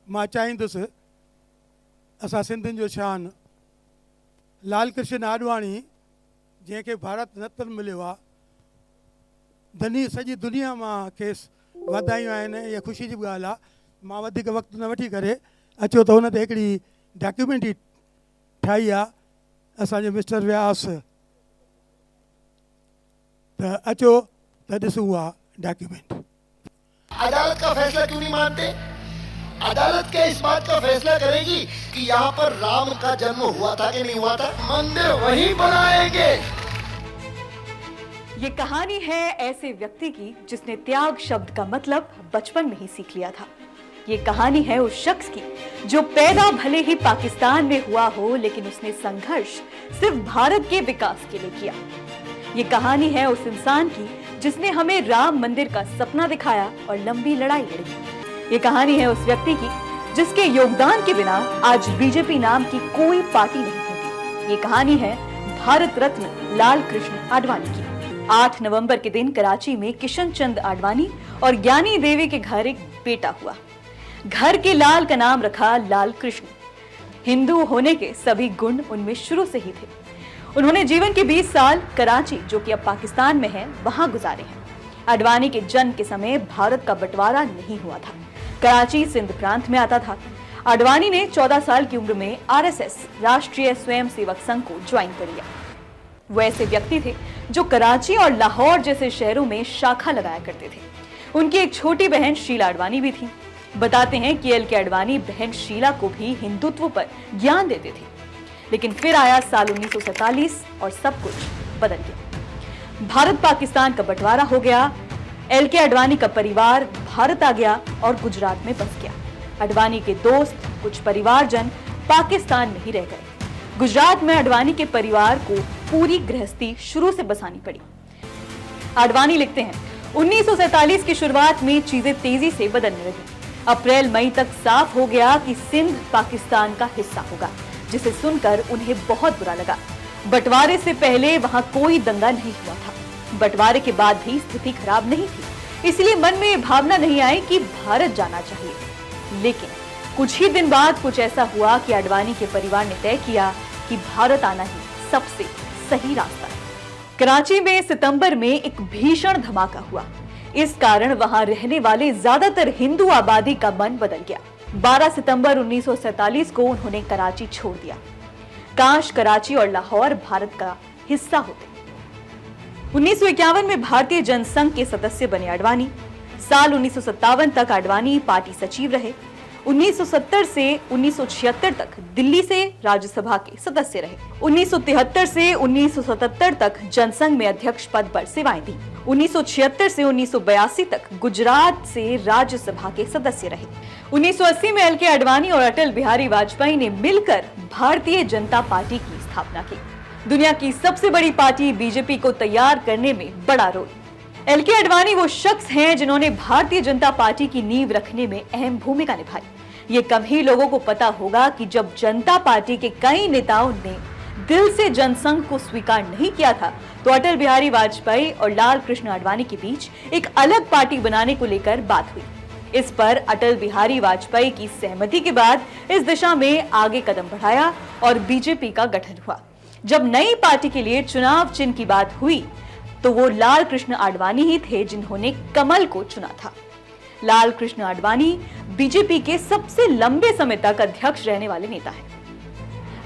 मां चाहींदुसि असां सिंधियुनि जो शान लाल कृष्ण आडवाणी जंहिंखे भारत रत्न मिलियो आहे, धनी सॼी दुनिया मां खेसि वाधायूं आहिनि। इहा ख़ुशी जी ॻाल्हि आहे। मां वधीक वक़्तु न वठी करे अचो त हुन ते हिकिड़ी डॉक्यूमेंट्री ठाही आहे असांजो मिस्टर व्यास, त अचो त ॾिसूं उहा डॉक्यूमेंट। अदालत का फैसला क्यों नहीं मानते? अदालत क्या इस बात का फैसला करेगी कि यहाँ पर राम का जन्म हुआ था कि नहीं हुआ था? मंदिर वहीं बनाएंगे। ये कहानी है ऐसे व्यक्ति की जिसने त्याग शब्द का मतलब बचपन में ही सीख लिया था। ये कहानी है उस शख्स की जो पैदा भले ही पाकिस्तान में हुआ हो, लेकिन उसने संघर्ष सिर्फ भारत के विकास के लिए किया। ये कहानी है उस इंसान की जिसने हमें राम मंदिर का सपना दिखाया और लंबी लड़ाई लड़ी। ये कहानी है उस व्यक्ति की जिसके योगदान के बिना आज बीजेपी नाम की कोई पार्टी नहीं होती। ये कहानी है भारत रत्न लाल कृष्ण आडवाणी की। 8 नवंबर के दिन कराची में किशन चंद आडवाणी और ज्ञानी देवी के घर एक बेटा हुआ। घर के लाल का नाम रखा लाल कृष्ण। हिंदू होने के सभी गुण उनमें शुरू से ही थे। उन्होंने जीवन के 20 साल कराची, जो कि अब पाकिस्तान में है, वहां गुजारे हैं। आडवाणी के जन्म के समय भारत का बंटवारा नहीं हुआ था। कराची सिंध प्रांत में आता था। आडवाणी ने 14 साल की उम्र में आरएसएस राष्ट्रीय स्वयंसेवक संघ को ज्वाइन कर लिया। वो ऐसे व्यक्ति थे जो कराची और लाहौर जैसे शहरों में शाखा लगाया करते थे। उनकी एक छोटी बहन शीला आडवाणी भी थी। बताते हैं कि एल के आडवाणी बहन शीला को भी हिंदुत्व पर ज्ञान देते थे। लेकिन फिर आया साल 1947 और सब कुछ बदल गया। भारत पाकिस्तान का बंटवारा हो गया। एल के आडवाणी का परिवार भारत आ गया और गुजरात में बस गया। आडवाणी के दोस्त, कुछ परिवारजन पाकिस्तान में ही रह गए। गुजरात में आडवाणी के परिवार को पूरी गृहस्थी शुरू से बसानी पड़ी। आडवाणी लिखते हैं, 1947 की शुरुआत में चीजें तेजी से बदलने लगी। अप्रैल मई तक साफ हो गया कि सिंध पाकिस्तान का हिस्सा होगा, जिसे सुनकर उन्हें बहुत बुरा लगा। बंटवारे से पहले वहां कोई दंगा नहीं हुआ था। बंटवारे के बाद भी स्थिति खराब नहीं थी, इसलिए मन में ये भावना नहीं आई कि भारत जाना चाहिए। लेकिन कुछ ही दिन बाद कुछ ऐसा हुआ कि आडवाणी के परिवार ने तय किया कि भारत आना ही सबसे सही रास्ता है। कराची में सितंबर में एक भीषण धमाका हुआ। इस कारण वहां रहने वाले ज्यादातर हिंदू आबादी का मन बदल गया। 12 सितंबर 1947 को उन्होंने कराची छोड़ दिया। काश कराची और लाहौर भारत का हिस्सा होते। 1951 में भारतीय जनसंघ के सदस्य बने आडवाणी। साल 1957 तक आडवाणी पार्टी सचिव रहे। 1970 से 1976 तक दिल्ली से राज्यसभा के सदस्य रहे। 1973 से 1977 तक जनसंघ में अध्यक्ष पद पर सेवाएं दी। 1976 से 1982 तक गुजरात से राज्यसभा के सदस्य रहे। 1980 में एल के आडवाणी और अटल बिहारी वाजपेयी ने मिलकर भारतीय जनता पार्टी की स्थापना की। दुनिया की सबसे बड़ी पार्टी बीजेपी को तैयार करने में बड़ा रोल। एल के आडवाणी वो शख्स हैं जिन्होंने भारतीय जनता पार्टी की नींव रखने में अहम भूमिका निभाई। ये कम ही लोगों को पता होगा कि जब जनता पार्टी के कई नेताओं ने दिल से जनसंघ को स्वीकार नहीं किया था, तो अटल बिहारी वाजपेयी और लाल कृष्ण आडवाणी के बीच एक अलग पार्टी बनाने को लेकर बात हुई। इस पर अटल बिहारी वाजपेयी की सहमति के बाद इस दिशा में आगे कदम बढ़ाया और बीजेपी का गठन हुआ। जब नई पार्टी के लिए चुनाव चिन्ह की बात हुई, तो वो लाल कृष्ण आडवाणी ही थे जिन्होंने कमल को चुना था। लाल कृष्ण आडवाणी बीजेपी के सबसे लंबे समय तक अध्यक्ष रहने वाले नेता हैं।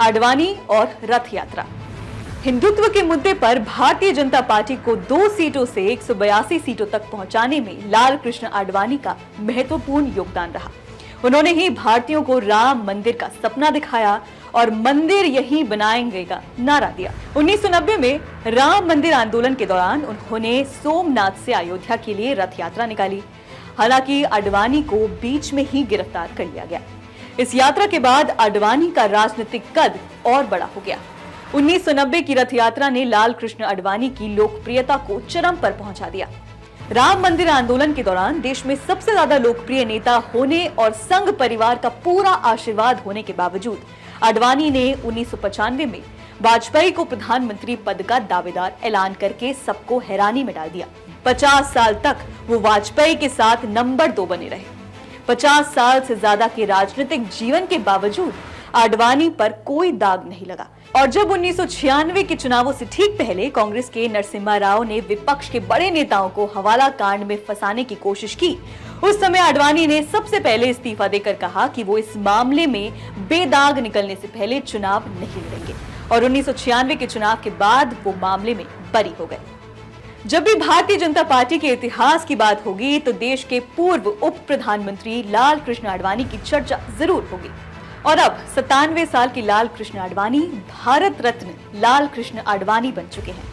आडवाणी और रथ यात्रा। हिंदुत्व के मुद्दे पर भारतीय जनता पार्टी को 2 सीटों से 182 सीटों तक पहुंचाने में लाल कृष्ण आडवाणी का महत्वपूर्ण योगदान रहा। उन्होंने ही भारतीयों को राम मंदिर का सपना दिखाया और मंदिर यही बनाएंगे का नारा दिया। 1990 में राम मंदिर आंदोलन के दौरान उन्होंने सोमनाथ से अयोध्या के लिए रथ यात्रा निकाली। हालांकि आडवाणी को बीच में ही गिरफ्तार कर लिया गया। इस यात्रा के बाद आडवाणी का राजनीतिक कद और बड़ा हो गया। 1990 की रथ यात्रा ने लाल कृष्ण आडवाणी की लोकप्रियता को चरम पर पहुंचा दिया। राम मंदिर आंदोलन के दौरान देश में सबसे ज्यादा लोकप्रिय नेता होने और संघ परिवार का पूरा आशीर्वाद होने के बावजूद आडवाणी ने 1995 में वाजपेयी को प्रधानमंत्री पद का दावेदार ऐलान करके सबको हैरानी में डाल दिया। 50 साल तक वो वाजपेयी के साथ नंबर 2 बने रहे। 50 साल से ज्यादा के राजनीतिक जीवन के बावजूद आडवाणी पर कोई दाग नहीं लगा। और जब 1996 के चुनावों से ठीक पहले कांग्रेस के नरसिम्हा राव ने विपक्ष के बड़े नेताओं को हवाला कांड में फंसाने की कोशिश की, उस समय आडवाणी ने सबसे पहले इस्तीफा देकर कहा कि वो इस मामले में बेदाग निकलने से पहले चुनाव नहीं लड़ेंगे। और 1996 के चुनाव के बाद वो मामले में बरी हो गए। जब भी भारतीय जनता पार्टी के इतिहास की बात होगी तो देश के पूर्व उप प्रधानमंत्री लाल कृष्ण आडवाणी की चर्चा जरूर होगी। और अब 97 साल की लाल कृष्ण आडवाणी भारत रत्न लाल कृष्ण आडवाणी बन चुके हैं।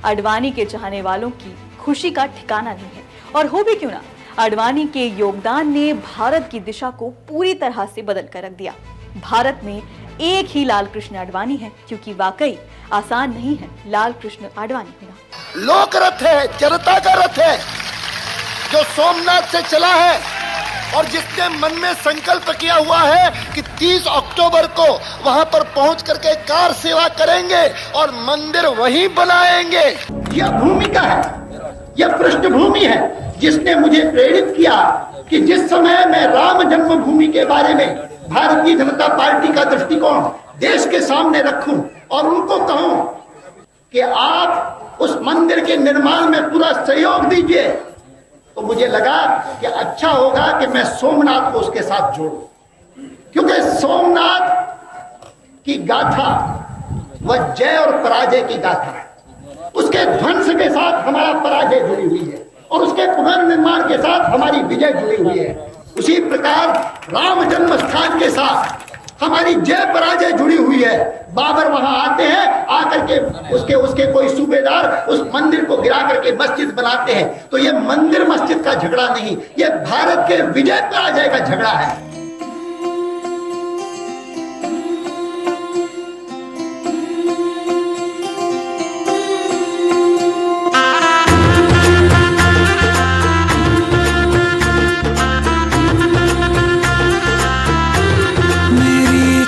आडवाणी के चाहने वालों की खुशी का ठिकाना नहीं है, और हो भी क्यों ना, आडवाणी के योगदान ने भारत की दिशा को पूरी तरह से बदल कर रख दिया। भारत में एक ही लाल कृष्ण आडवाणी है, क्योंकि वाकई आसान नहीं है लाल कृष्ण आडवाणी होना। लोक रथ है, जनता का रथ है, जो सोमनाथ से चला है और जिसने मन में संकल्प किया हुआ है कि 30 अक्टूबर को वहां पर पहुंच करके कार सेवा करेंगे और मंदिर वहीं बनाएंगे। यह भूमिका है, यह पृष्ठभूमि है जिसने मुझे प्रेरित किया कि जिस समय मैं राम जन्मभूमि के बारे में भारतीय जनता पार्टी का दृष्टिकोण देश के सामने रखूं और उनको कहूं कि आप उस मंदिर के निर्माण में पूरा सहयोग दीजिए, तो मुझे लगा कि अच्छा होगा कि मैं सोमनाथ को उसके साथ जोड़ूं, क्योंकि सोमनाथ की गाथा वह जय और पराजय की गाथा है। उसके ध्वंस के साथ हमारा पराजय जुड़ी हुई है और उसके पुनर्निर्माण के साथ हमारी विजय जुड़ी हुई है। उसी प्रकार राम जन्म स्थान के साथ हमारी जय पराजय जुड़ी हुई है। बाबर वहां आते हैं, आकर के उसके कोई सूबेदार उस मंदिर को गिरा करके मस्जिद बनाते हैं। तो ये मंदिर मस्जिद का झगड़ा नहीं, ये भारत के विजय पराजय का झगड़ा है।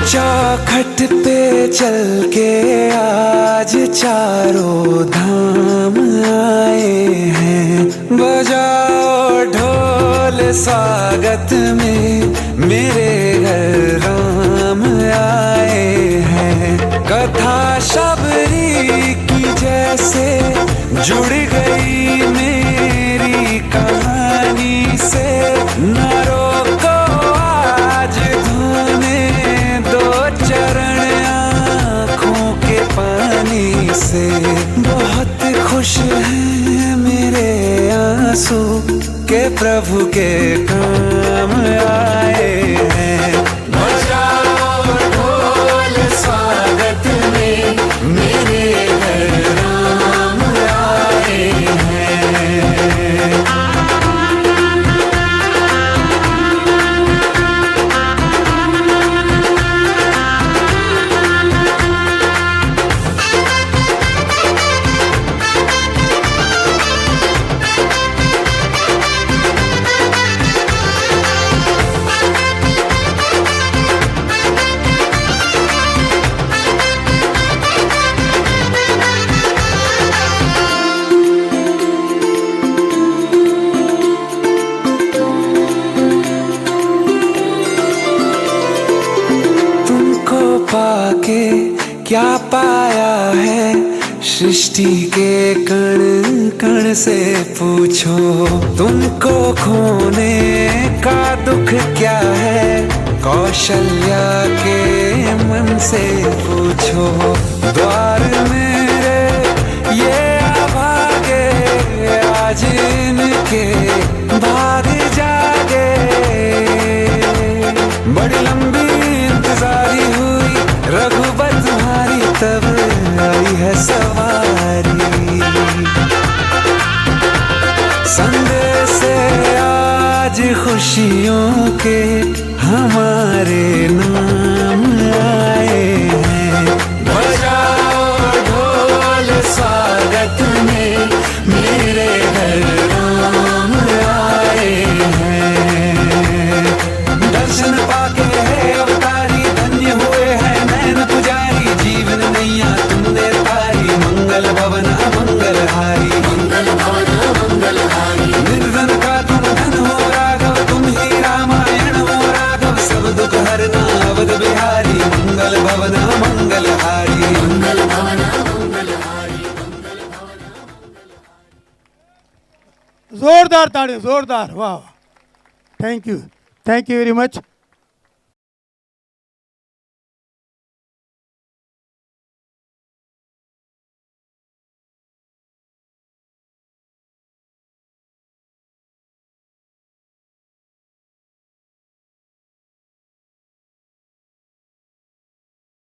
चौखट पे चल के आज चारों धाम आए हैं, बजाओ ढोल स्वागत में मेरे घर राम आए हैं। कथा शबरी की जैसे जुड़ गई मेरी कहानी से, न रोको आज धोने दो चरण आँखों के पानी से। बहुत खुश हैं मेरे आंसू के प्रभु के काम आए हैं। बजाओ ढोल स्वागत में मेरे घर राम आए हैं। पाके क्या पाया है सृष्टि के कण कण से पूछो, तुमको खोने का दुख क्या है कौशल्या के मन से पूछो। द्वार मेरे ये अभागे आज इनके भाग जागे, बड़ी लंबी इंतजारी हुई रघुबर तुम्हारी तब आई है सवारी। संदेश से आज खुशियों के हमारे नाम आए हैं। बजाओ ढोल स्वागत में मेरे घर राम आए हैं। दर्शन पाके है अवतारी धन्य हुए हैं नैन पुजारी, जीवन नैया तुमने तारी मंगल भवन मंगल हारी। मंगल भवन मंगल हारी, निर्धन का तुम धन हो राघव तुम ही रामायण जोरदार ताड़ियां, जोरदार, वाह वाह, थैंक यू वेरी मच।